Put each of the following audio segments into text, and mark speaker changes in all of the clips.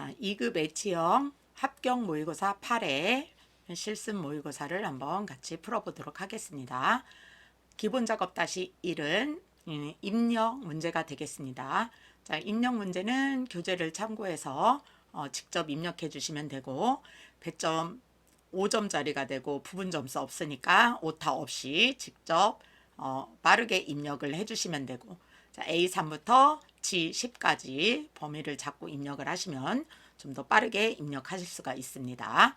Speaker 1: 자, 2급 H형 합격 모의고사 8회 실습 모의고사를 한번 같이 풀어보도록 하겠습니다. 기본 작업 다시 1은 입력 문제가 되겠습니다. 자, 입력 문제는 교재를 참고해서 직접 입력해 주시면 되고, 배점 5점짜리가 되고 부분 점수 없으니까 오타 없이 직접 빠르게 입력을 해 주시면 되고, 자, A3부터 G10까지 범위를 잡고 입력을 하시면 좀 더 빠르게 입력하실 수가 있습니다.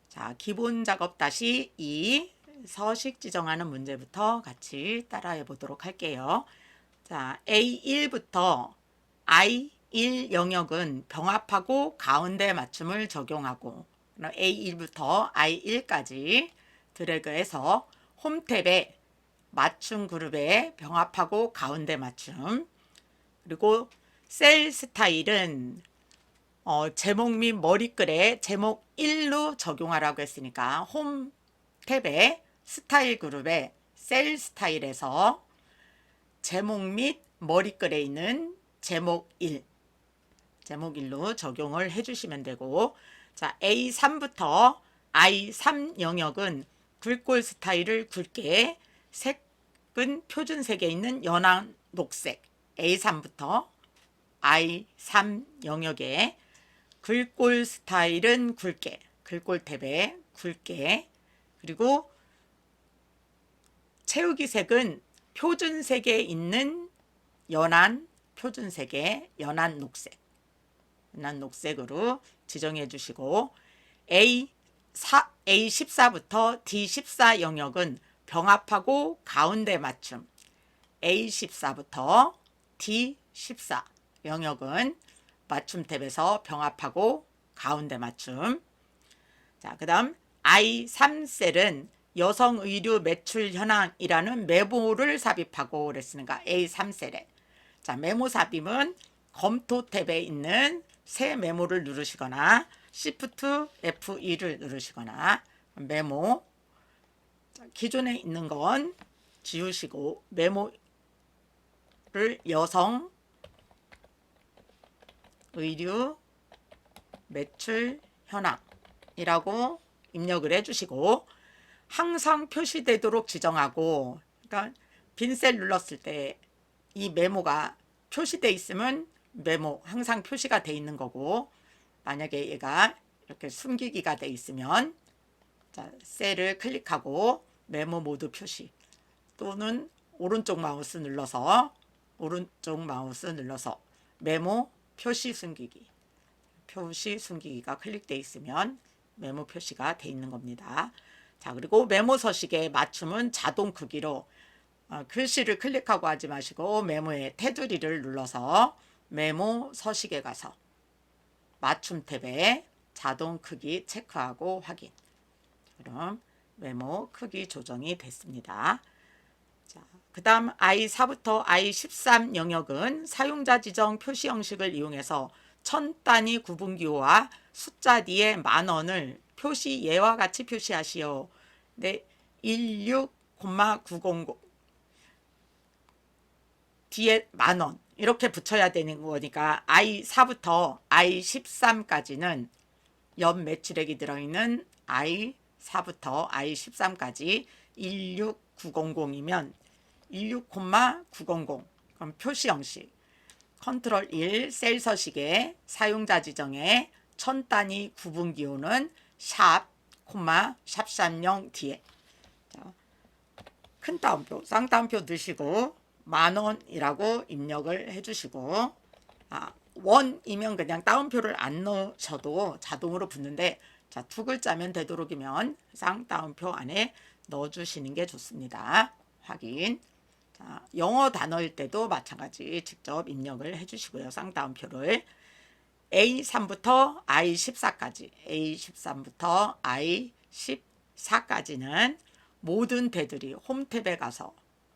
Speaker 1: 자, 기본 작업 다시 2 서식 지정하는 문제부터 같이 따라해 보도록 할게요. 자, A1부터 I1 영역은 병합하고 가운데 맞춤을 적용하고, A1부터 I1까지 드래그해서 홈 탭에 맞춤 그룹에 병합하고 가운데 맞춤, 그리고 셀 스타일은 제목 및 머리글에 제목 1로 적용하라고 했으니까 홈 탭에 스타일 그룹에 셀 스타일에서 제목 및 머리글에 있는 제목 1로 적용을 해주시면 되고, 자, A3부터 I3 영역은 글꼴 스타일을 굵게, 색은 표준색에 있는 연한 녹색, A3부터 I3 영역에 글꼴 스타일은 굵게, 글꼴 탭에 굵게, 그리고 채우기 색은 표준색에 있는 연한, 표준색의 연한 녹색, 연한 녹색으로 지정해 주시고, A14부터 D14 영역은 병합하고 가운데 맞춤, A14부터 D14 영역은 맞춤 탭에서 병합하고 가운데 맞춤. 자, 그 다음 I3셀은 여성 의류 매출 현황이라는 메모를 삽입하고 그랬으니까 A3셀에, 자, 메모 삽입은 검토 탭에 있는 새 메모를 누르시거나 Shift F2를 누르시거나 메모, 기존에 있는 건 지우시고 메모를 여성 의류 매출 현황이라고 입력을 해주시고, 항상 표시되도록 지정하고, 그러니까 빈셀 눌렀을 때 이 메모가 표시돼 있으면 메모 항상 표시가 돼 있는 거고, 만약에 얘가 이렇게 숨기기가 돼 있으면, 자, 셀을 클릭하고 메모 모드 표시, 또는 오른쪽 마우스 눌러서 메모 표시 숨기기가 클릭돼 있으면 메모 표시가 돼 있는 겁니다. 자, 그리고 메모 서식의 맞춤은 자동 크기로, 글씨를 클릭하고 하지 마시고 메모의 테두리를 눌러서 메모 서식에 가서 맞춤 탭에 자동 크기 체크하고 확인. 그럼 메모 크기 조정이 됐습니다. 자, 그 다음 I4부터 I13 영역은 사용자 지정 표시 형식을 이용해서 천 단위 구분기호와 숫자 뒤에 만원을 표시 예와 같이 표시하시오. 네, 16,900 뒤에 만원 이렇게 붙여야 되는 거니까 I4부터 I13까지는 연 매출액이 들어있는 I4부터 I13까지 16900이면 16,900, 그럼 표시 형식 컨트롤 1 셀 서식에 사용자 지정에 천 단위 구분 기호는 샵, 샵30 뒤에, 자, 큰 따옴표, 쌍따옴표 넣으시고 만원이라고 입력을 해주시고, 원이면 그냥 따옴표를 안 넣으셔도 자동으로 붙는데, 자, 두 글자면 되도록이면 쌍따옴표 안에 넣어주시는 게 좋습니다. 확인. 자, 영어 단어일 때도 마찬가지 직접 입력을 해주시고요. 쌍따옴표를. A3부터 I14까지, A13부터 I14까지는 모든 테두리, 홈 탭에 가서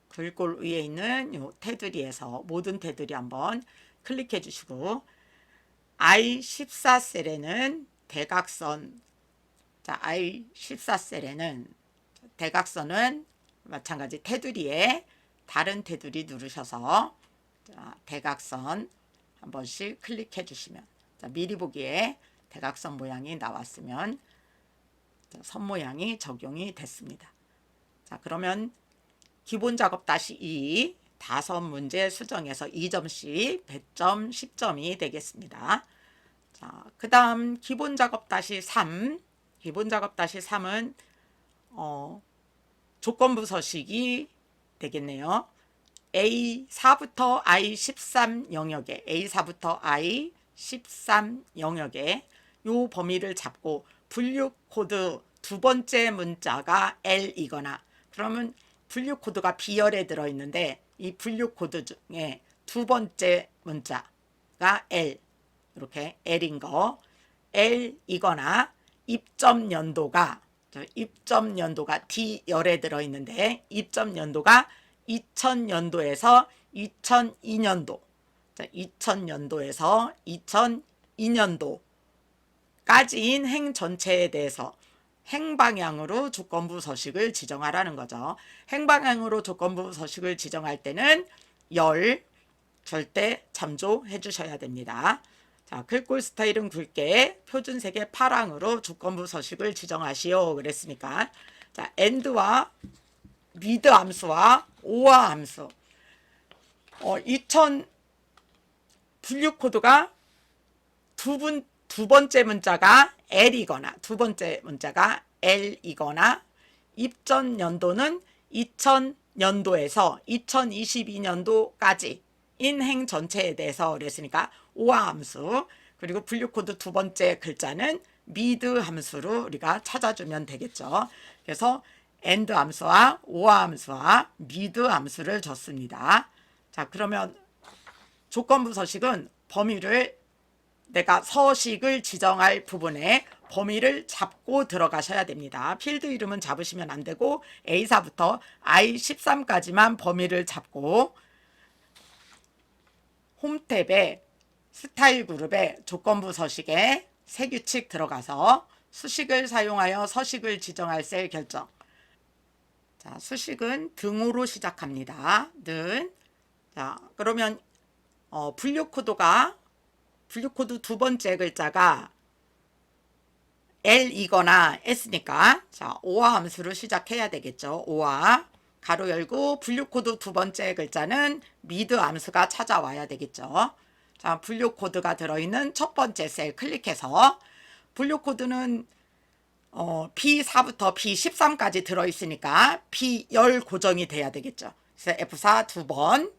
Speaker 1: 글꼴 위에 있는 요 테두리에서 모든 테두리 한번 클릭해 주시고, I14셀에는 대각선, 자, I14셀에는 대각선은 마찬가지 테두리에 다른 테두리 누르셔서, 자, 대각선 한 번씩 클릭해 주시면, 자, 미리 보기에 대각선 모양이 나왔으면 선 모양이 적용이 됐습니다. 자, 그러면 기본 작업 다시 2 5문제 수정해서 2점씩 100점 10점이 되겠습니다. 자, 그 다음 기본 작업 다시 3 기본 작업 다시 3은 조건부 서식이 되겠네요. A4부터 I13 영역에 A4부터 I13 영역에 요 범위를 잡고 분류 코드 두 번째 문자가 L이거나 그러면 분류 코드가 B열에 들어있는데 이 분류 코드 중에 두 번째 문자가 L 이렇게 L인 거 L이거나 입점 연도가 D열에 들어있는데 입점 연도가 2000년도에서 2002년도 2000년도에서 2002년도까지인 행 전체에 대해서 행방향으로 조건부 서식을 지정하라는 거죠. 행방향으로 조건부 서식을 지정할 때는 열 절대 참조해 주셔야 됩니다. 자, 글꼴 스타일은 굵게 표준색의 파랑으로 조건부 서식을 지정하시오 그랬으니까 자, AND와 미드 함수와 OR 함수 2000 분류 코드가 두 번째 문자가 L이거나 두 번째 문자가 L이거나 입점 연도는 2000년도에서 2022년도까지 인행 전체에 대해서 그랬으니까 OR 함수 그리고 분류 코드 두 번째 글자는 미드 함수로 우리가 찾아주면 되겠죠. 그래서 AND 함수와 OR 함수와 미드 함수를 줬습니다. 자, 그러면 조건부 서식은 범위를 내가 서식을 지정할 부분에 범위를 잡고 들어가셔야 됩니다. 필드 이름은 잡으시면 안 되고 A4부터 I13까지만 범위를 잡고 홈탭에 스타일 그룹에 조건부 서식에 새 규칙 들어가서 수식을 사용하여 서식을 지정할 셀 결정. 자, 수식은 등호로 시작합니다. 는. 자, 그러면 분류 코드 두 번째 글자가 L이거나 S니까 자, OR 함수로 시작해야 되겠죠. OR 가로 열고 분류 코드 두 번째 글자는 미드 함수가 찾아와야 되겠죠. 자, 분류 코드가 들어있는 첫 번째 셀 클릭해서 분류 코드는 B4부터 B13까지 들어있으니까 B열 고정이 돼야 되겠죠. 그래서 F4 두 번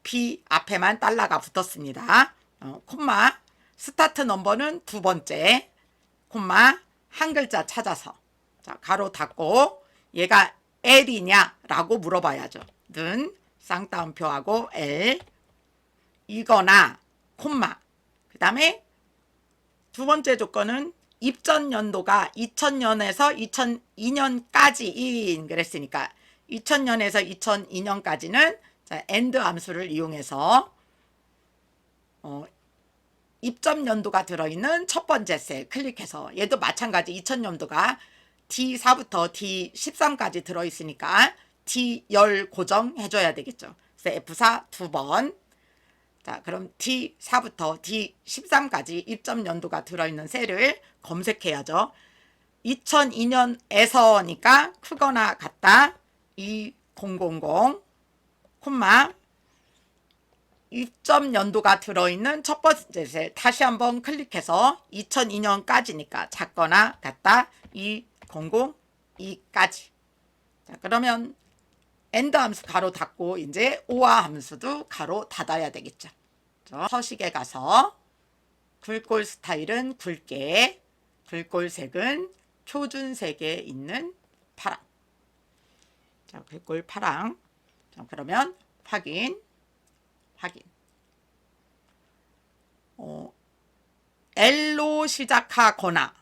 Speaker 1: B 앞에만 달러가 붙었습니다. 콤마 스타트 넘버는 두 번째 콤마 한 글자 찾아서 자, 가로 닫고 얘가 L이냐 라고 물어봐야죠. 는 쌍따옴표하고 L 이거나 콤마 그 다음에 두 번째 조건은 입점 연도가 2000년에서 2002년까지인 그랬으니까 2000년에서 2002년까지는 자, AND 함수를 이용해서 입점 연도가 들어있는 첫 번째 셀 클릭해서 얘도 마찬가지 2000년도가 D4부터 D13까지 들어있으니까 D열 고정해줘야 되겠죠. 그래서 F4 두 번. 자, 그럼 D4부터 D13까지 입점 연도가 들어있는 셀을 검색해야죠. 2002년에서니까 크거나 같다. 2000, 콤마 입점 연도가 들어있는 첫 번째 셀 다시 한번 클릭해서 2002년까지니까 작거나 같다 2002까지. 자, 그러면 AND 함수 가로 닫고 이제 OR 함수도 가로 닫아야 되겠죠. 서식에 가서 글꼴 스타일은 굵게, 글꼴 색은 표준색에 있는 파랑. 자, 글꼴 파랑. 자, 그러면 확인. L로 시작하거나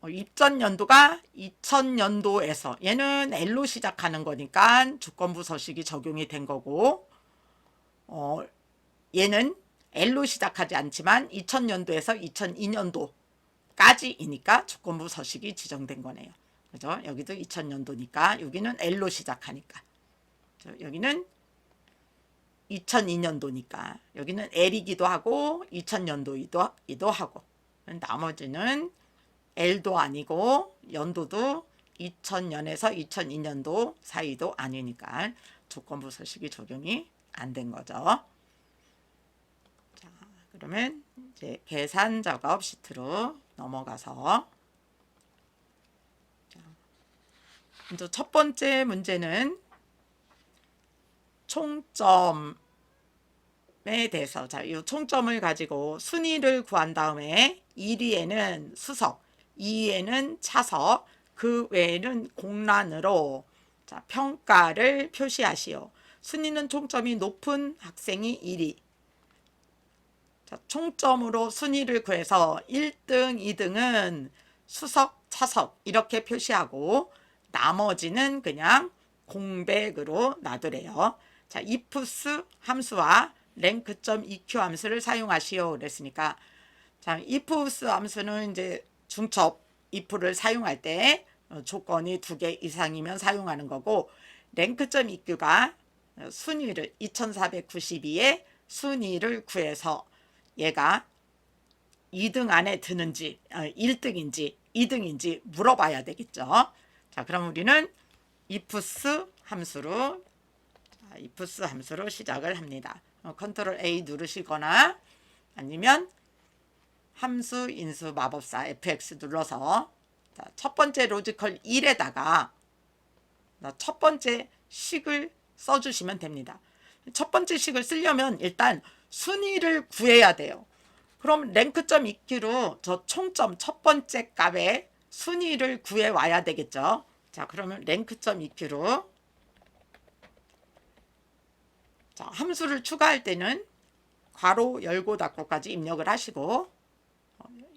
Speaker 1: 입점 연도가 2000년도에서 얘는 L로 시작하는 거니까 조건부 서식이 적용이 된 거고 얘는 L로 시작하지 않지만 2000년도에서 2002년도까지이니까 조건부 서식이 지정된 거네요. 그죠? 여기도 2000년도니까 여기는 L로 시작하니까 여기는 2002년도니까 여기는 L이기도 하고 2000년도이기도 하고, 나머지는 L도 아니고 연도도 2000년에서 2002년도 사이도 아니니까 조건부 서식이 적용이 안 된 거죠. 자, 그러면 이제 계산 작업 시트로 넘어가서, 먼저 첫 번째 문제는 총점에 대해서, 자, 이 총점을 가지고 순위를 구한 다음에 1위에는 수석, 2위에는 차석, 그 외에는 공란으로, 자, 평가를 표시하시오. 순위는 총점이 높은 학생이 1위. 자, 총점으로 순위를 구해서 1등, 2등은 수석, 차석 이렇게 표시하고 나머지는 그냥 공백으로 놔두래요. 자, ifs 함수와 rank.eq 함수를 사용하시오 그랬으니까, 자, ifs 함수는 이제 중첩 if를 사용할 때 조건이 2개 이상이면 사용하는 거고, rank.eq가 순위를 2492의 순위를 구해서 얘가 2등 안에 드는지 1등인지 2등인지 물어봐야 되겠죠. 자, 그럼 우리는 ifs 함수로 시작을 합니다. 컨트롤 A 누르시거나 아니면 함수 인수 마법사 fx 눌러서, 자, 첫 번째 로지컬 1에다가 첫 번째 식을 써주시면 됩니다. 첫 번째 식을 쓰려면 일단 순위를 구해야 돼요. 그럼 rank.eq로 저 총점 첫 번째 값에 순위를 구해 와야 되겠죠. 자, 그러면 rank.eq로, 자, 함수를 추가할 때는 괄호 열고 닫고까지 입력을 하시고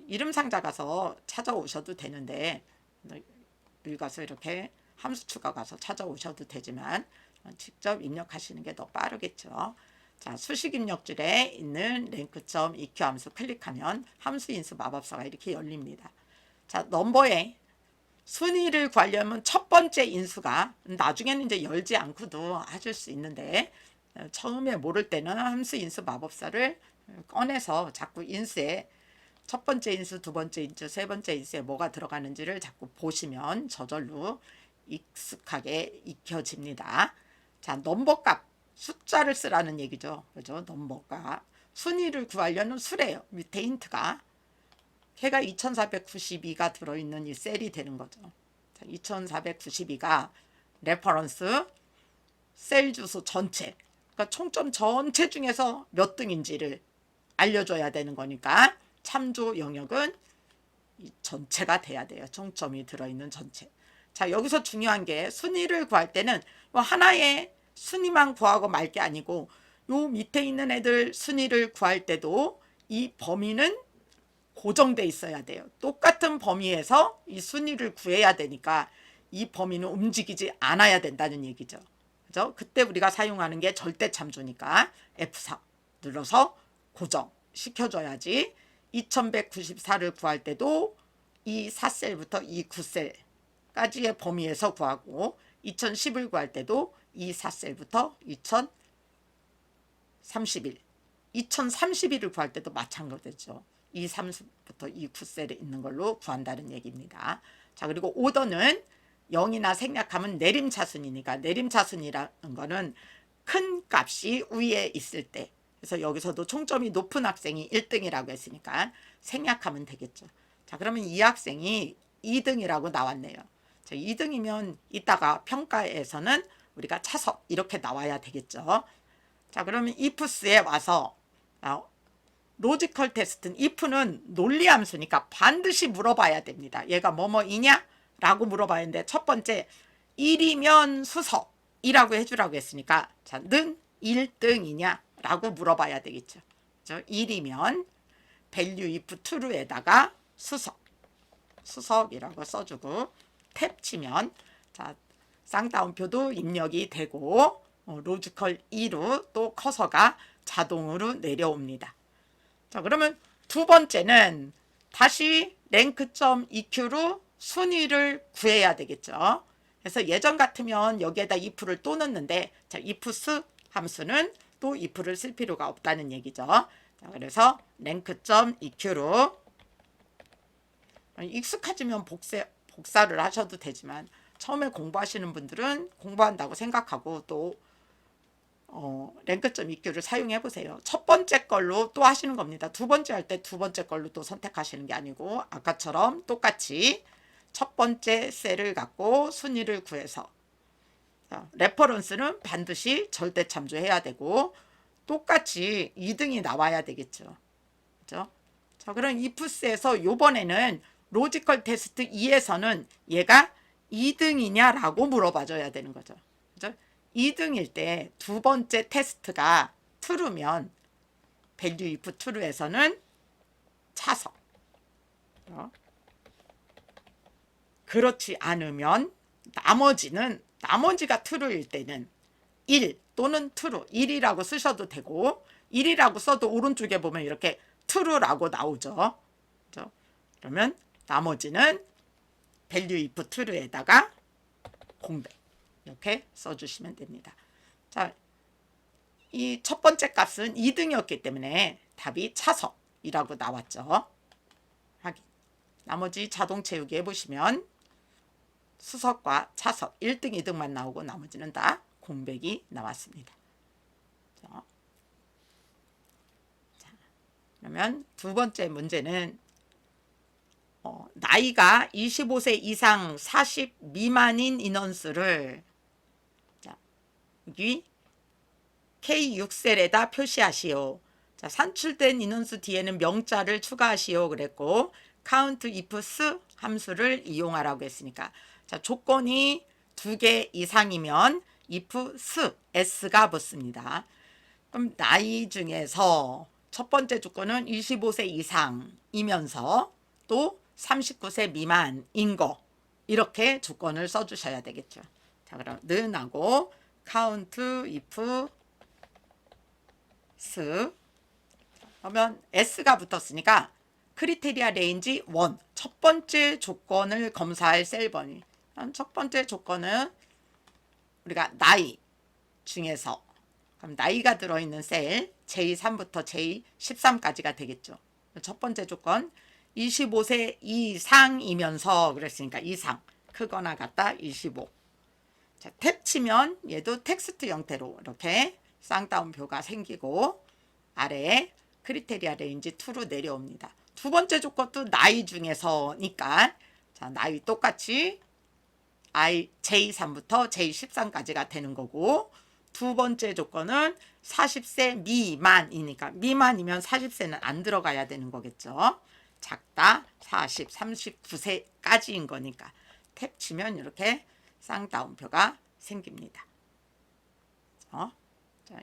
Speaker 1: 이름 상자 가서 찾아오셔도 되는데, 여기 가서 이렇게 함수 추가 가서 찾아오셔도 되지만 직접 입력하시는 게 더 빠르겠죠. 자, 수식 입력줄에 있는 rank.eq 함수 클릭하면 함수 인수 마법사가 이렇게 열립니다. 자, 넘버에 순위를 구하려면 첫 번째 인수가, 나중에는 이제 열지 않고도 하실 수 있는데 처음에 모를 때는 함수 인수 마법사를 꺼내서 자꾸 인수에 첫 번째 인수, 두 번째 인수, 세 번째 인수에 뭐가 들어가는지를 자꾸 보시면 저절로 익숙하게 익혀집니다. 자, 넘버값, 숫자를 쓰라는 얘기죠. 그죠? 넘버값. 순위를 구하려는 수래요. 밑에 힌트가. 걔가 2492가 들어있는 이 셀이 되는 거죠. 자, 2492가 레퍼런스 셀 주소 전체, 그러니까 총점 전체 중에서 몇 등인지를 알려줘야 되는 거니까 참조 영역은 이 전체가 돼야 돼요. 총점이 들어있는 전체. 자, 여기서 중요한 게 순위를 구할 때는 하나의 순위만 구하고 말 게 아니고 요 밑에 있는 애들 순위를 구할 때도 이 범위는 고정돼 있어야 돼요. 똑같은 범위에서 이 순위를 구해야 되니까 이 범위는 움직이지 않아야 된다는 얘기죠. 그죠? 그때 우리가 사용하는 게 절대 참조니까 F4 눌러서 고정 시켜줘야지. 2194를 구할 때도 이 4셀부터 이 9셀까지의 범위에서 구하고, 2010을 구할 때도 이 4셀부터 2031, 2031을 구할 때도 마찬가지죠. 이 3부터 이 9셀에 있는 걸로 구한다는 얘기입니다. 자, 그리고 오더는 0이나 생략하면 내림차순이니까, 내림차순이라는 거는 큰 값이 위에 있을 때, 그래서 여기서도 총점이 높은 학생이 1등이라고 했으니까 생략하면 되겠죠. 자, 그러면 이 학생이 2등이라고 나왔네요. 자, 2등이면 이따가 평가에서는 우리가 차석 이렇게 나와야 되겠죠. 자, 그러면 ifs에 와서 로지컬 테스트는 if는 논리 함수니까 반드시 물어봐야 됩니다. 얘가 뭐뭐이냐? 라고 물어봐야 하는데, 첫 번째 1이면 수석이라고 해주라고 했으니까, 자, 는 1등이냐? 라고 물어봐야 되겠죠. 1이면 value if true에다가 수석이라고 써주고 탭 치면, 자, 쌍따옴표도 입력이 되고 로지컬 2로 또 커서가 자동으로 내려옵니다. 자, 그러면 두 번째는 다시 rank.eq로 순위를 구해야 되겠죠. 그래서 예전 같으면 여기에다 if를 또 넣는데, 자, ifs 함수는 또 if를 쓸 필요가 없다는 얘기죠. 자, 그래서 rank.eq로 익숙해지면 복사를 하셔도 되지만 처음에 공부하시는 분들은 공부한다고 생각하고 또 rank.eq를 사용해 보세요. 첫 번째 걸로 또 하시는 겁니다. 두 번째 할 때 두 번째 걸로 또 선택하시는 게 아니고 아까처럼 똑같이 첫 번째 셀을 갖고 순위를 구해서 레퍼런스는 반드시 절대 참조해야 되고 똑같이 2등이 나와야 되겠죠. 그죠? 자, 그럼 ifs에서 요번에는 로지컬 테스트 2에서는 얘가 2등이냐라고 물어봐줘야 되는 거죠. 그죠? 2등일 때 두 번째 테스트가 true면 value if true에서는 차서. 그렇지 않으면 나머지가 true일 때는 1 또는 true 1이라고 쓰셔도 되고 1이라고 써도 오른쪽에 보면 이렇게 true라고 나오죠. 그렇죠? 그러면 나머지는 value if true에다가 공백 이렇게 써주시면 됩니다. 자, 이 첫 번째 값은 2등이었기 때문에 답이 차서이라고 나왔죠. 확인. 나머지 자동 채우기 해보시면 수석과 차석 1등, 2등만 나오고 나머지는 다 공백이 나왔습니다. 자, 그러면 두 번째 문제는 나이가 25세 이상 40 미만인 인원수를 여기 K6셀에다 표시하시오. 자, 산출된 인원수 뒤에는 명자를 추가하시오 그랬고 count ifs 함수를 이용하라고 했으니까 자, 조건이 2개 이상이면 ifs s가 붙습니다. 그럼 나이 중에서 첫 번째 조건은 25세 이상이면서 또 39세 미만인 거 이렇게 조건을 써주셔야 되겠죠. 자, 그럼 는하고 count if s 그러면 s가 붙었으니까 크리테리아 레인지 1 첫 번째 조건을 검사할 셀 번위. 첫 번째 조건은 우리가 나이 중에서 그럼 나이가 들어있는 셀 J3부터 J13까지가 되겠죠. 첫 번째 조건 25세 이상이면서 그랬으니까 이상 크거나 같다 25. 자, 탭 치면 얘도 텍스트 형태로 이렇게 쌍따옴표가 생기고 아래에 크리테리아 레인지 2로 내려옵니다. 두 번째 조건도 나이 중에서니까 자, 나이 똑같이 J3부터 J13까지가 되는 거고 두 번째 조건은 40세 미만이니까 미만이면 40세는 안 들어가야 되는 거겠죠. 작다 40, 39세까지인 거니까 탭 치면 이렇게 쌍따옴표가 생깁니다. 자,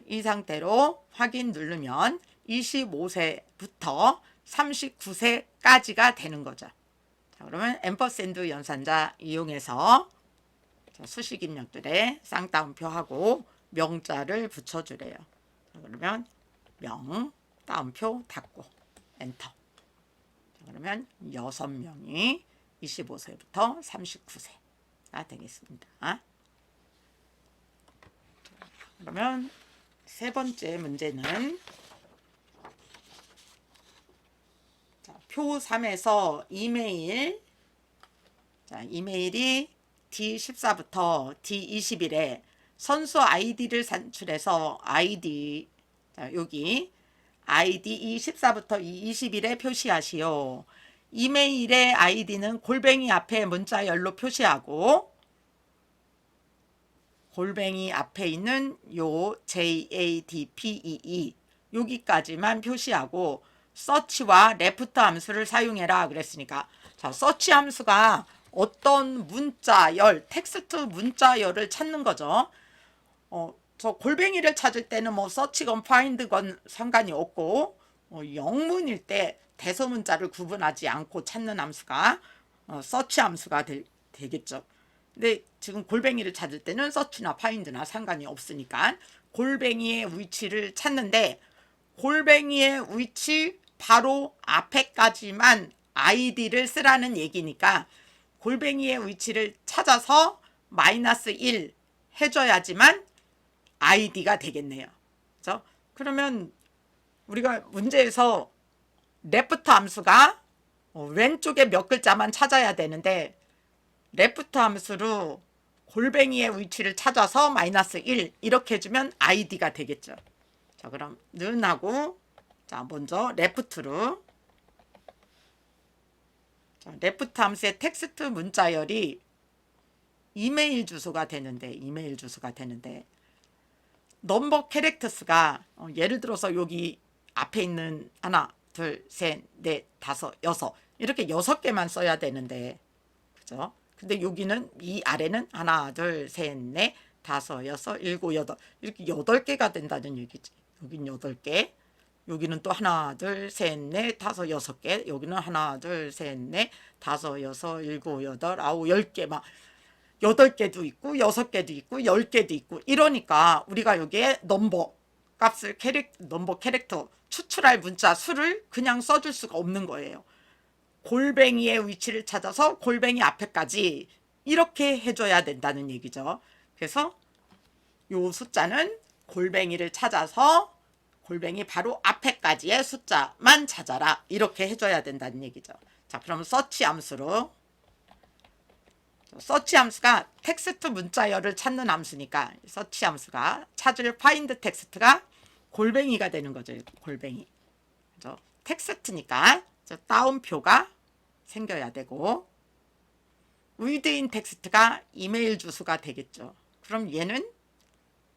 Speaker 1: 이 상태로 확인 누르면 25세부터 39세까지가 되는 거죠. 자, 그러면 앰퍼샌드 연산자 이용해서 자, 수식 입력들에 쌍따옴표하고 명자를 붙여주래요. 자, 그러면 명 따옴표 닫고 엔터. 자, 그러면 6명이 25세부터 39세가 되겠습니다. 자, 그러면 세 번째 문제는 자, 표 3에서 이메일 자, 이메일이 D14부터 D21에 선수 아이디를 산출해서 아이디 자, 여기 아이디 E14부터 E21에 표시하시오. 이메일의 아이디는 골뱅이 앞에 문자열로 표시하고 골뱅이 앞에 있는 요 JADPEE 여기까지만 표시하고 서치와 레프트 함수를 사용해라 그랬으니까 자, 서치 함수가 어떤 문자열, 텍스트 문자열을 찾는 거죠. 저 골뱅이를 찾을 때는 뭐 서치건 파인드건 상관이 없고 영문일 때 대소문자를 구분하지 않고 찾는 함수가 서치 함수가 되겠죠. 근데 지금 골뱅이를 찾을 때는 서치나 파인드나 상관이 없으니까 골뱅이의 위치를 찾는데 골뱅이의 위치 바로 앞에까지만 아이디를 쓰라는 얘기니까 골뱅이의 위치를 찾아서 -1 해줘야지만 아이디가 되겠네요. 그래서 그러면 우리가 문제에서 레프트 함수가 왼쪽에 몇 글자만 찾아야 되는데 레프트 함수로 골뱅이의 위치를 찾아서 마이너스 1 이렇게 해주면 id가 되겠죠. 자, 그럼 는 하고 자 먼저 레프트로 자, 레프트 함수의 텍스트 문자열이 이메일 주소가 되는데 넘버 캐릭터스가 예를 들어서 여기 앞에 있는 하나 둘 셋 넷 다섯 여섯 이렇게 6개만 써야 되는데 그죠? 근데 여기는 이 아래는 하나 둘 셋 넷 다섯 여섯 일곱 여덟 이렇게 8개가 된다는 얘기지. 여긴 8개 여기는 또 하나 둘 셋 넷 다섯 6개 여기는 하나 둘 셋 넷 다섯 여섯 일곱 여덟 아홉 10개 막 8개도 있고 6개도 있고 10개도 있고 이러니까 우리가 여기에 넘버 값을 넘버 캐릭터 추출할 문자 수를 그냥 써줄 수가 없는 거예요. 골뱅이의 위치를 찾아서 골뱅이 앞에까지 이렇게 해줘야 된다는 얘기죠. 그래서 요 숫자는 골뱅이를 찾아서 골뱅이 바로 앞에까지의 숫자만 찾아라 이렇게 해줘야 된다는 얘기죠. 자, 그럼 서치 함수로 서치 함수가 텍스트 문자열을 찾는 함수니까 서치 함수가 찾을 find 텍스트가 골뱅이가 되는 거죠. 골뱅이. 그죠? 텍스트니까 따옴표가 생겨야 되고 within 텍스트가 이메일 주소가 되겠죠. 그럼 얘는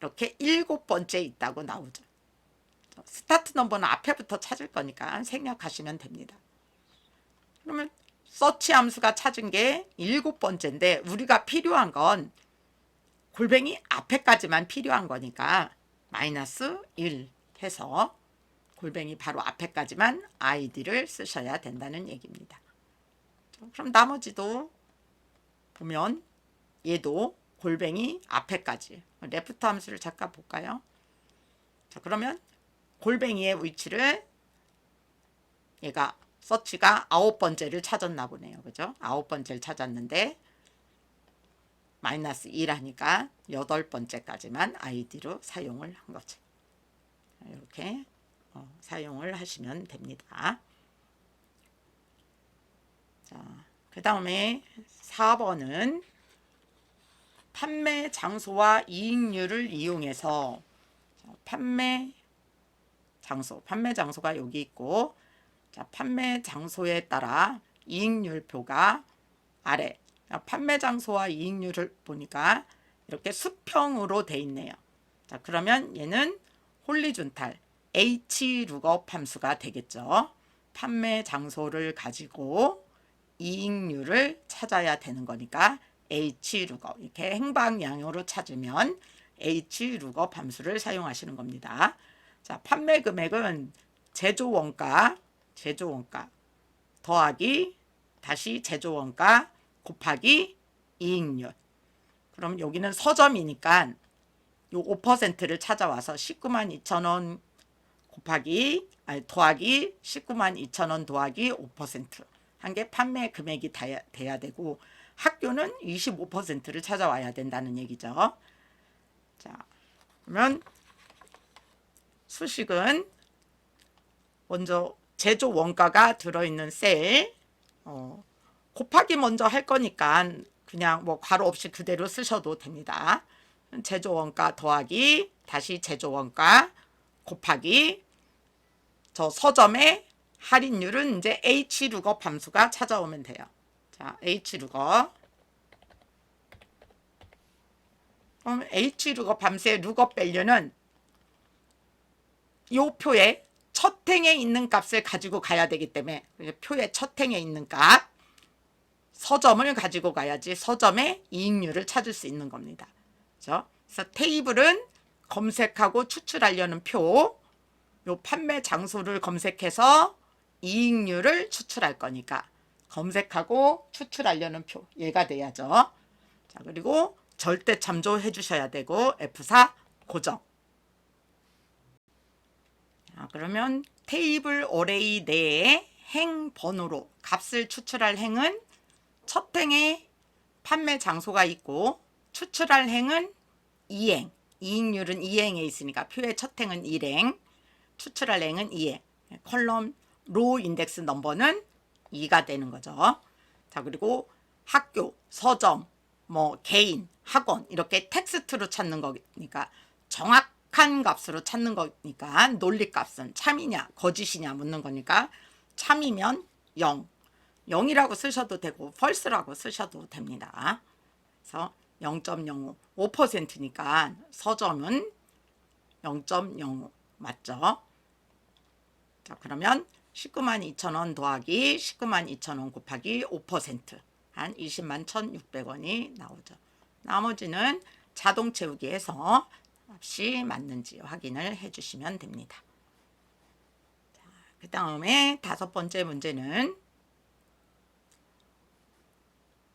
Speaker 1: 이렇게 7번째 있다고 나오죠. 스타트 넘버는 앞에부터 찾을 거니까 생략하시면 됩니다. 그러면 서치 함수가 찾은 게 7번째인데 우리가 필요한 건 골뱅이 앞에까지만 필요한 거니까 마이너스 1 해서 골뱅이 바로 앞에까지만 id를 쓰셔야 된다는 얘기입니다. 그럼 나머지도 보면 얘도 골뱅이 앞에까지 레프트 함수를 잠깐 볼까요? 자, 그러면 골뱅이의 위치를 얘가 서치가 9번째를 찾았나 보네요. 그죠? 9번째를 찾았는데 마이너스 1 하니까 8번째까지만 id로 사용을 한 거죠. 이렇게 사용을 하시면 됩니다. 자, 그 다음에 4번은 판매 장소와 이익률을 이용해서 판매 장소가 여기 있고 자, 판매 장소에 따라 이익률표가 아래 판매 장소와 이익률을 보니까 이렇게 수평으로 돼 있네요. 자, 그러면 얘는 홀리존탈 H룩업 함수가 되겠죠. 판매 장소를 가지고 이익률을 찾아야 되는 거니까 H룩업 이렇게 행방향으로 찾으면 H룩업 함수를 사용하시는 겁니다. 자, 판매 금액은 제조원가 더하기 다시 제조원가 곱하기 이익률. 그럼 여기는 서점이니까 요 5%를 찾아와서 192,000원 더하기 192,000원 더하기 5% 한 게 판매 금액이 돼야 되고 학교는 25%를 찾아와야 된다는 얘기죠. 자, 그러면 수식은 먼저 제조 원가가 들어있는 셀 곱하기 먼저 할 거니까 그냥 뭐 괄호 없이 그대로 쓰셔도 됩니다. 제조 원가 더하기 다시 제조 원가 곱하기 저 서점의 할인율은 이제 H룩업 함수가 찾아오면 돼요. 자, H룩업. 그럼 H룩업 함수의 룩업 밸류는 이 표에 첫 행에 있는 값을 가지고 가야 되기 때문에 표의 첫 행에 있는 값 서점을 가지고 가야지 서점의 이익률을 찾을 수 있는 겁니다. 그렇죠? 그래서 테이블은 검색하고 추출하려는 표, 요 판매 장소를 검색해서 이익률을 추출할 거니까 검색하고 추출하려는 표 얘가 돼야죠. 자, 그리고 절대 참조해 주셔야 되고 F4 고정. 자, 그러면 테이블 어레이 내에 행 번호로 값을 추출할 행은 첫 행에 판매 장소가 있고 추출할 행은 2행, 이익률은 2행에 있으니까 표의 첫 행은 1행, 추출할 행은 2에 컬럼 로 인덱스 넘버는 2가 되는 거죠. 자, 그리고 학교, 서점, 뭐 개인, 학원 이렇게 텍스트로 찾는 거니까 정확한 값으로 찾는 거니까 논리값은 참이냐 거짓이냐 묻는 거니까 참이면 0, 0이라고 쓰셔도 되고 false라고 쓰셔도 됩니다. 그래서 0.05, 5%니까 서점은 0.05 맞죠? 자, 그러면 192,000원 더하기 192,000원 곱하기 5% 한 201,600원이 나오죠. 나머지는 자동 채우기에서 값이 맞는지 확인을 해주시면 됩니다. 그 다음에 5번째 문제는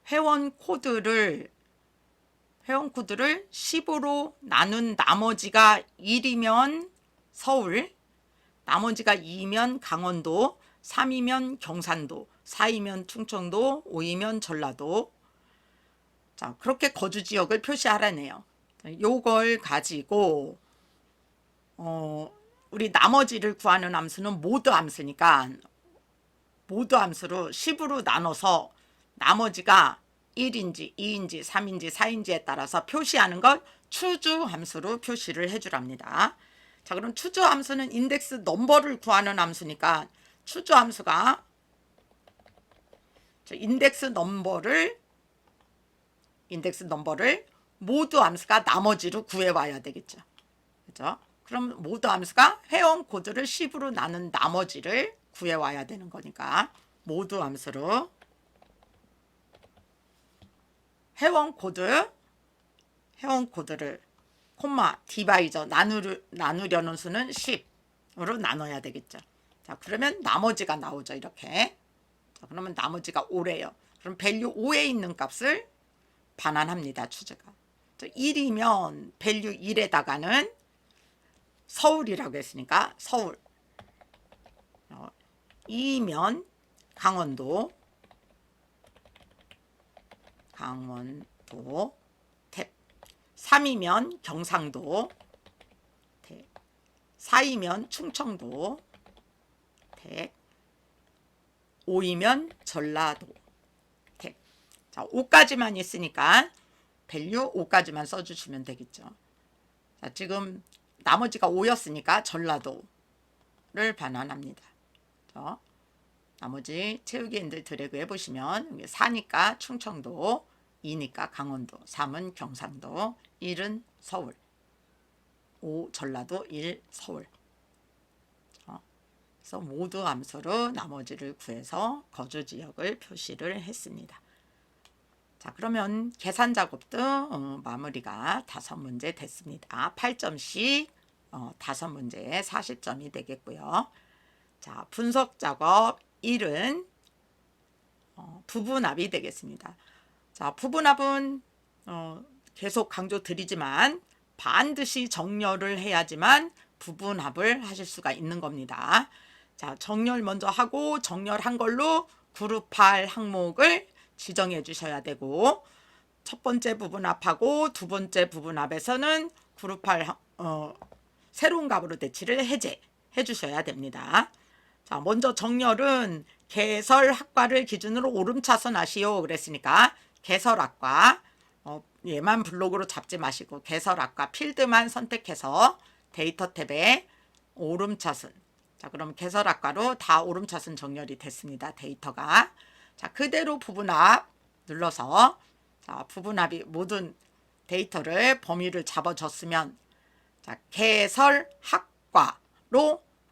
Speaker 1: 회원 코드를 10으로 나눈 나머지가 1이면 서울, 나머지가 2면 강원도, 3이면 경산도, 4이면 충청도, 5이면 전라도. 자, 그렇게 거주 지역을 표시하라네요. 요걸 가지고 우리 나머지를 구하는 함수는 모드 함수니까 모드 함수로 10으로 나눠서 나머지가 1인지 2인지 3인지 4인지에 따라서 표시하는 것 추주 함수로 표시를 해주랍니다. 자, 그럼 추주 함수는 인덱스 넘버를 구하는 함수니까 추주 함수가 인덱스 넘버를 모드 함수가 나머지로 구해와야 되겠죠. 그죠? 그럼 모드 함수가 회원 코드를 10으로 나눈 나머지를 구해와야 되는 거니까 모드 함수로 회원 코드를 콤마 디바이저 나누려는 수는 10으로 나눠야 되겠죠. 자, 그러면 나머지가 나오죠. 이렇게. 자, 그러면 나머지가 5래요. 그럼 밸류 5에 있는 값을 반환합니다. 추제가. 1이면 밸류 1에다가는 서울이라고 했으니까 서울. 2면 강원도 탭. 3이면 경상도 탭. 4이면 충청도 탭. 5이면 전라도 탭. 자, 5까지만 있으니까 밸류 5까지만 써주시면 되겠죠. 자, 지금 나머지가 5였으니까 전라도를 반환합니다. 자, 나머지 채우기 핸들 드래그 해보시면 4니까 충청도, 2니까 강원도, 3은 경상도, 1은 서울, 5 전라도, 1 서울. 그래서 모두 함수로 나머지를 구해서 거주 지역을 표시를 했습니다. 자, 그러면 계산 작업도 마무리가 5문제 됐습니다. 8점씩 5문제에 40점이 되겠고요. 자, 분석 작업 1은 부분합이 되겠습니다. 자, 부분합은 계속 강조 드리지만 반드시 정렬을 해야지만 부분합을 하실 수가 있는 겁니다. 자, 정렬 먼저 하고 정렬한 걸로 그룹할 항목을 지정해 주셔야 되고 첫 번째 부분합하고 두 번째 부분합에서는 그룹할 새로운 값으로 대치를 해제해 주셔야 됩니다. 자, 먼저 정렬은 개설학과를 기준으로 오름차순 하시오 그랬으니까 개설학과 얘만 블록으로 잡지 마시고 개설학과 필드만 선택해서 데이터 탭에 오름차순. 자, 그럼 개설학과로 다 오름차순 정렬이 됐습니다. 데이터가. 자, 그대로 부분합 눌러서 자, 부분합이 모든 데이터를 범위를 잡아줬으면 자, 개설학과로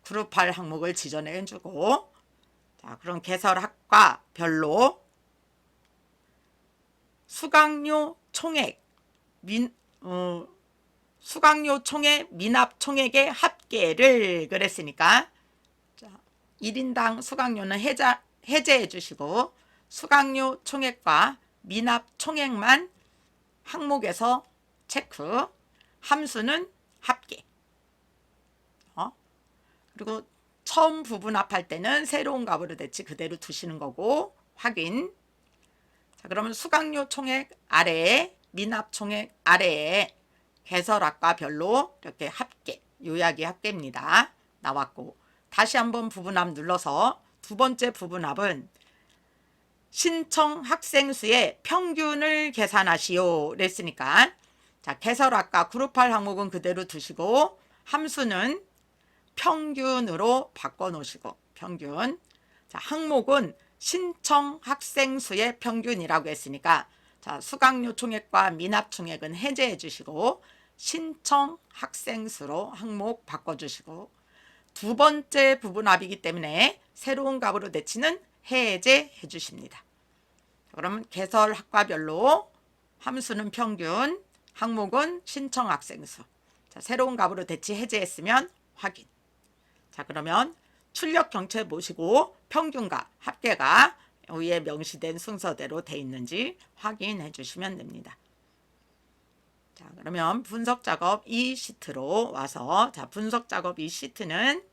Speaker 1: 그룹할 항목을 지정해 주고 자, 그럼 개설학과별로 수강료 총액 수강료 총액 미납 총액의 합계를 그랬으니까 자, 1인당 수강료는 해제해 주시고 수강료 총액과 미납 총액만 항목에서 체크, 함수는 합계. 그리고 처음 부분합할 때는 새로운 값으로 대치 그대로 두시는 거고 확인. 자, 그러면 수강료 총액 아래에 미납 총액 아래에 개설학과별로 이렇게 합계, 요약이 합계입니다. 나왔고, 다시 한번 부분합 눌러서 두 번째 부분합은 신청 학생 수의 평균을 계산하시오 그랬으니까, 자, 개설 아까 그룹할 항목은 그대로 두시고 함수는 평균으로 바꿔 놓으시고, 평균. 자, 항목은 신청 학생 수의 평균이라고 했으니까, 자, 수강료 총액과 미납 총액은 해제해 주시고 신청 학생 수로 항목 바꿔 주시고, 두 번째 부분합이기 때문에 새로운 값으로 내치는 해제해 주십니다. 그러면 개설 학과별로 함수는 평균, 항목은 신청 학생 수. 자, 새로운 값으로 대치 해제했으면 확인. 자, 그러면 출력 경체 보시고 평균과 합계가 위에 명시된 순서대로 돼 있는지 확인해 주시면 됩니다. 자, 그러면 분석 작업 이 시트로 와서, 자, 분석 작업 이 시트는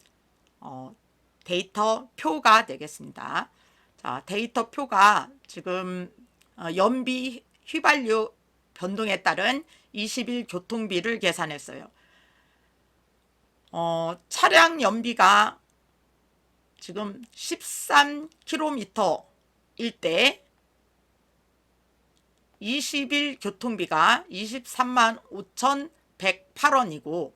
Speaker 1: 데이터 표가 되겠습니다. 자, 데이터 표가 지금 연비 휘발유 변동에 따른 20일 교통비를 계산했어요. 차량 연비가 지금 13km일 때 20일 교통비가 23만 5,108원이고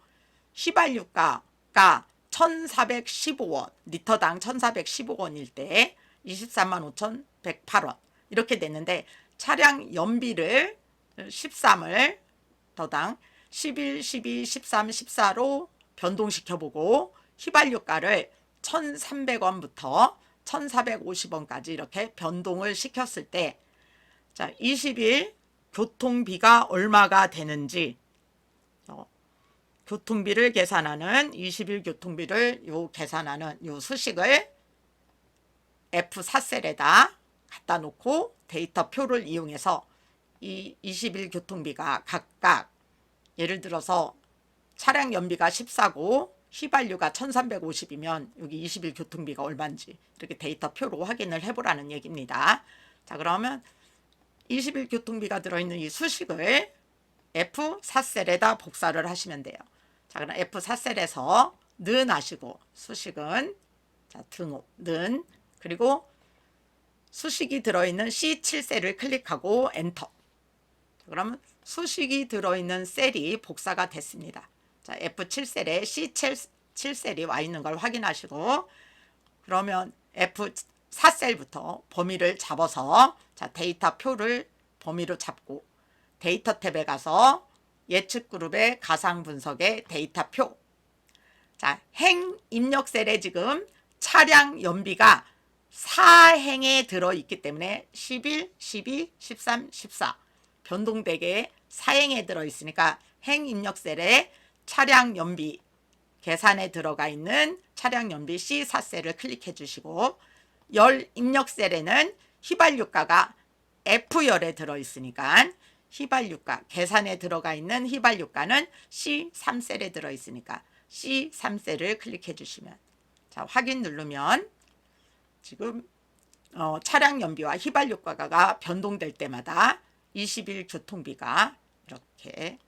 Speaker 1: 휘발유가가 1,415원, 리터당 1,415원일 때 23만 5,108원 이렇게 됐는데, 차량 연비를 13을 더당 11, 12, 13, 14로 변동시켜보고 휘발유가를 1,300원부터 1,450원까지 이렇게 변동을 시켰을 때, 자, 20일 교통비가 얼마가 되는지, 교통비를 계산하는 20일 교통비를 계산하는 요 수식을 F4셀에다 갖다 놓고 데이터 표를 이용해서 이 20일 교통비가 각각, 예를 들어서 차량 연비가 14고 휘발유가 1350이면 여기 20일 교통비가 얼마인지 이렇게 데이터 표로 확인을 해보라는 얘기입니다. 자, 그러면 20일 교통비가 들어있는 이 수식을 F4셀에다 복사를 하시면 돼요. 자, 그럼 F4셀에서 는 하시고 수식은, 자, 등호 는, 그리고 수식이 들어있는 C7셀을 클릭하고 엔터. 그러면 수식이 들어있는 셀이 복사가 됐습니다. 자, F7셀에 C7셀이 와 있는 걸 확인하시고, 그러면 F4셀부터 범위를 잡아서, 자, 데이터 표를 범위로 잡고 데이터 탭에 가서 예측 그룹의 가상 분석의 데이터 표. 자, 행 입력 셀에 지금 차량 연비가 4행에 들어있기 때문에 11, 12, 13, 14 변동되게 4행에 들어있으니까 행 입력 셀에 차량 연비 계산에 들어가 있는 차량 연비 C4셀을 클릭해 주시고, 열 입력 셀에는 휘발유가가 F열에 들어있으니까 휘발유가 계산에 들어가 있는 휘발유가는 C3셀에 들어있으니까 C3셀을 클릭해 주시면, 자, 확인 누르면 지금 차량 연비와 휘발유가가 변동될 때마다 20일 교통비가 이렇게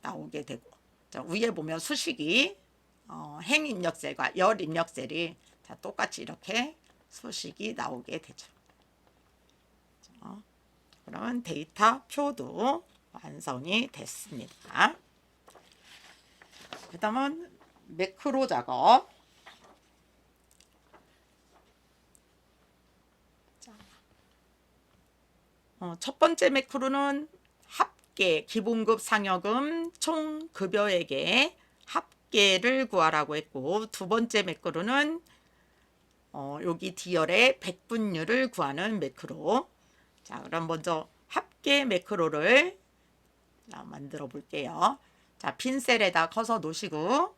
Speaker 1: 나오게 되고, 자, 위에 보면 수식이 행 입력셀과 열 입력셀이 자, 똑같이 이렇게 수식이 나오게 되죠. 자, 그러면 데이터 표도 완성이 됐습니다. 그 다음은 매크로 작업. 첫 번째 매크로는 합계, 기본급 상여금 총 급여액의 합계를 구하라고 했고, 두 번째 매크로는 여기 D열의 백분율을 구하는 매크로. 자, 그럼 먼저 합계 매크로를 만들어 볼게요. 자, 빈 셀에다 커서 놓으시고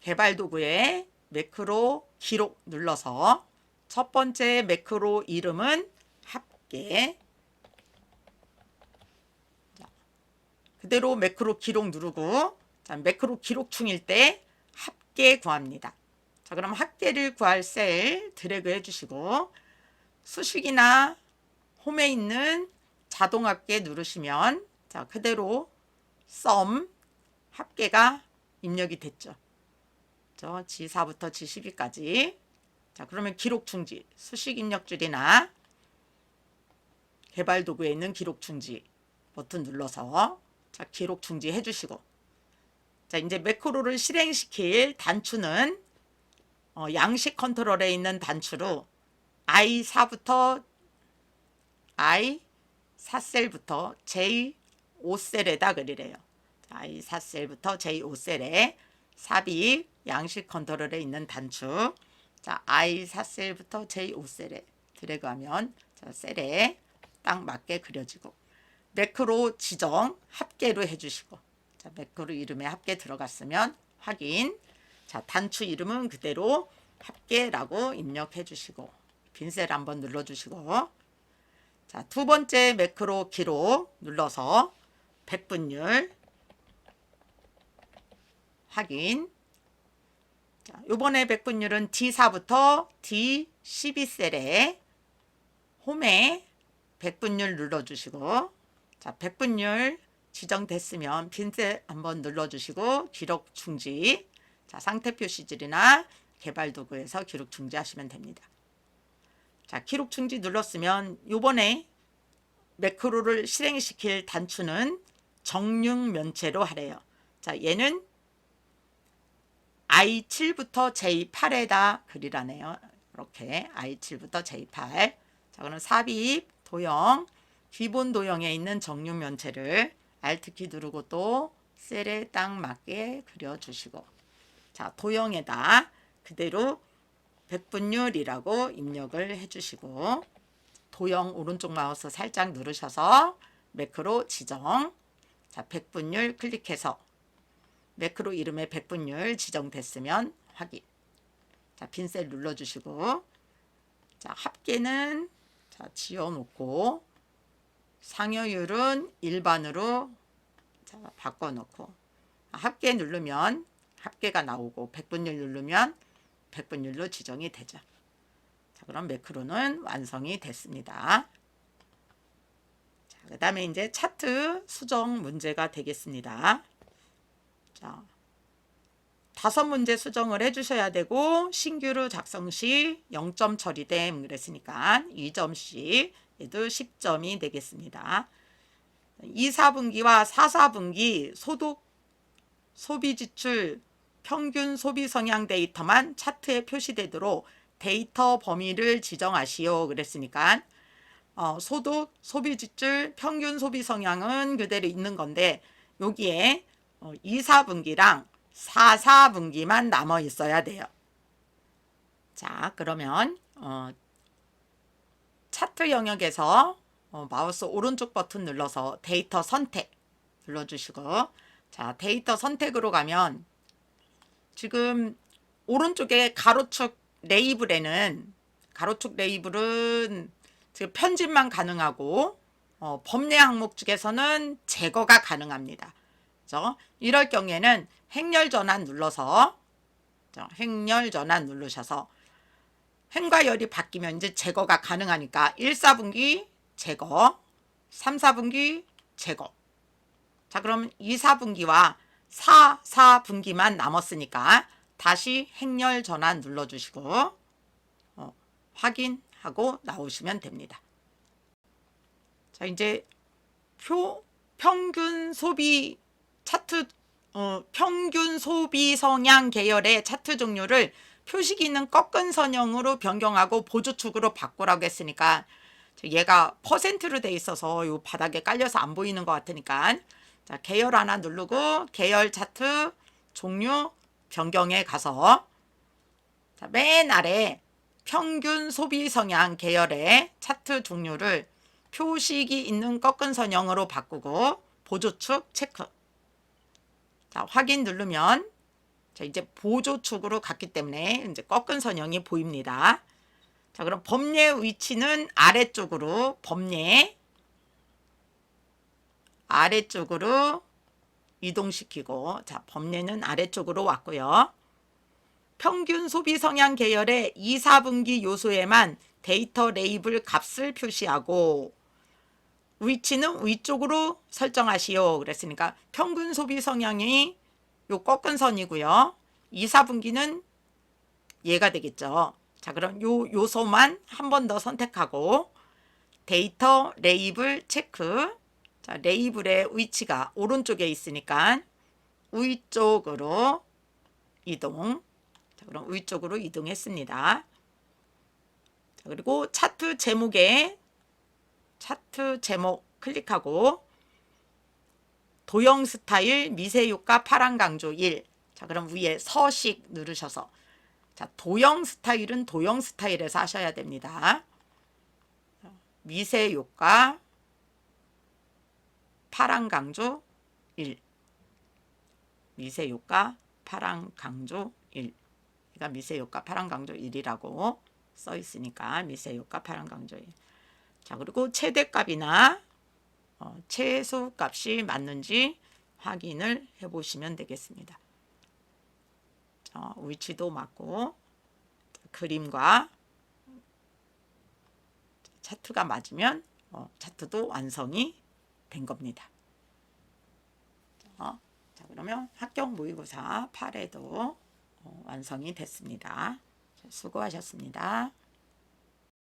Speaker 1: 개발 도구에 매크로 기록 눌러서 첫 번째 매크로 이름은 합계. 자, 그대로 매크로 기록 누르고, 자, 매크로 기록 중일 때 합계 구합니다. 자, 그럼 합계를 구할 셀 드래그 해주시고 수식이나 홈에 있는 자동 합계 누르시면, 자, 그대로 썸 합계가 입력이 됐죠. G4부터 G12까지. 자, 그러면 기록 중지, 수식 입력줄이나 개발 도구에 있는 기록 중지 버튼 눌러서 자, 기록 중지 해주시고, 자, 이제 매크로를 실행시킬 단추는 양식 컨트롤에 있는 단추로 I4부터 I4셀부터 J5셀에다 그리래요. I4셀부터 J5셀에 삽입 양식 컨트롤에 있는 단추. 자, I4셀부터 J5셀에 드래그하면 자, 셀에 딱 맞게 그려지고, 매크로 지정 합계로 해주시고, 자, 매크로 이름에 합계 들어갔으면 확인. 자, 단추 이름은 그대로 합계라고 입력해 주시고, 빈셀 한번 눌러주시고, 자, 두 번째 매크로 기록 눌러서 백분율 확인. 자, 요번에 백분율은 D4부터 D12셀에 홈에 백분율 눌러주시고, 자, 백분율 지정됐으면 빈셀 한번 눌러주시고 기록 중지. 자, 상태 표시줄이나 개발 도구에서 기록 중지하시면 됩니다. 자, 기록 중지 눌렀으면 요번에 매크로를 실행시킬 단추는 정육 면체로 하래요. 자, 얘는 I7부터 J8에다 그리라네요. 이렇게 I7부터 J8. 자, 그럼 삽입 도형, 기본 도형에 있는 정육 면체를 Alt키 누르고 또 셀에 딱 맞게 그려주시고, 자, 도형에다 그대로 백분율이라고 입력을 해주시고, 도형 오른쪽 마우스 살짝 누르셔서 매크로 지정. 자, 백분율 클릭해서 매크로 이름에 백분율 지정됐으면 확인. 자, 빈셀 눌러주시고, 자, 합계는 자, 지워놓고 상여율은 일반으로 자, 바꿔놓고, 합계 누르면 합계가 나오고 백분율 누르면 백분율로 지정이 되죠. 자, 그럼 매크로는 완성이 됐습니다. 자, 그 다음에 이제 차트 수정 문제가 되겠습니다. 자, 5문제 수정을 해주셔야 되고, 신규로 작성 시 0점 처리됨 그랬으니까 2점씩 얘도 10점이 되겠습니다. 2, 4분기와 4, 4분기 소득, 소비 지출, 평균 소비 성향 데이터만 차트에 표시되도록 데이터 범위를 지정하시오 그랬으니까 소득, 소비 지출, 평균 소비 성향은 그대로 있는 건데, 여기에 2, 4분기랑 4, 4분기만 남아 있어야 돼요. 자, 그러면 차트 영역에서 마우스 오른쪽 버튼 눌러서 데이터 선택 눌러주시고, 자, 데이터 선택으로 가면 지금 오른쪽에 가로축 레이블은 지금 편집만 가능하고 법례 항목 중에서는 제거가 가능합니다. 그렇죠? 이럴 경우에는 행렬 전환 눌러서 행렬 전환 누르셔서 행과 열이 바뀌면 이제 제거가 가능하니까 1, 4분기 제거, 3, 4분기 제거. 자, 그럼 2, 4분기와 4, 4분기만 남았으니까 다시 행렬 전환 눌러주시고 확인하고 나오시면 됩니다. 자, 이제 평균 소비 차트, 평균 소비 성향 계열의 차트 종류를 표식이 있는 꺾은 선형으로 변경하고 보조축으로 바꾸라고 했으니까, 얘가 퍼센트로 돼 있어서 요 바닥에 깔려서 안 보이는 것 같으니까, 자, 계열 하나 누르고 계열 차트 종류 변경에 가서, 자, 맨 아래 평균 소비 성향 계열의 차트 종류를 표식이 있는 꺾은 선형으로 바꾸고 보조축 체크. 자, 확인 누르면 자, 이제 보조축으로 갔기 때문에 이제 꺾은 선형이 보입니다. 자, 그럼 범례 위치는 아래쪽으로, 범례 아래쪽으로 이동시키고, 자, 범례는 아래쪽으로 왔고요. 평균 소비 성향 계열의 2, 4분기 요소에만 데이터 레이블 값을 표시하고, 위치는 위쪽으로 설정하시오 그랬으니까 평균 소비 성향이 요 꺾은 선이고요. 2, 4분기는 얘가 되겠죠. 자, 그럼 요 요소만 한 번 더 선택하고 데이터 레이블 체크. 자, 레이블의 위치가 오른쪽에 있으니까 위쪽으로 이동. 자, 그럼 위쪽으로 이동했습니다. 자, 그리고 차트 제목에 차트 제목 클릭하고 도형 스타일 미세 효과 파란 강조 1. 자, 그럼 위에 서식 누르셔서 자, 도형 스타일은 도형 스타일에서 하셔야 됩니다. 미세 효과 파란 강조 1. 미세 효과 파란 강조 1. 그러니까 미세 효과 파란 강조 1이라고 써 있으니까 미세 효과 파란 강조 1. 자, 그리고 최대값이나 최소값이 맞는지 확인을 해 보시면 되겠습니다. 위치도 맞고 그림과 차트가 맞으면 차트도 완성이 된 겁니다. 자, 그러면 합격 모의고사 8회도 완성이 됐습니다. 수고하셨습니다.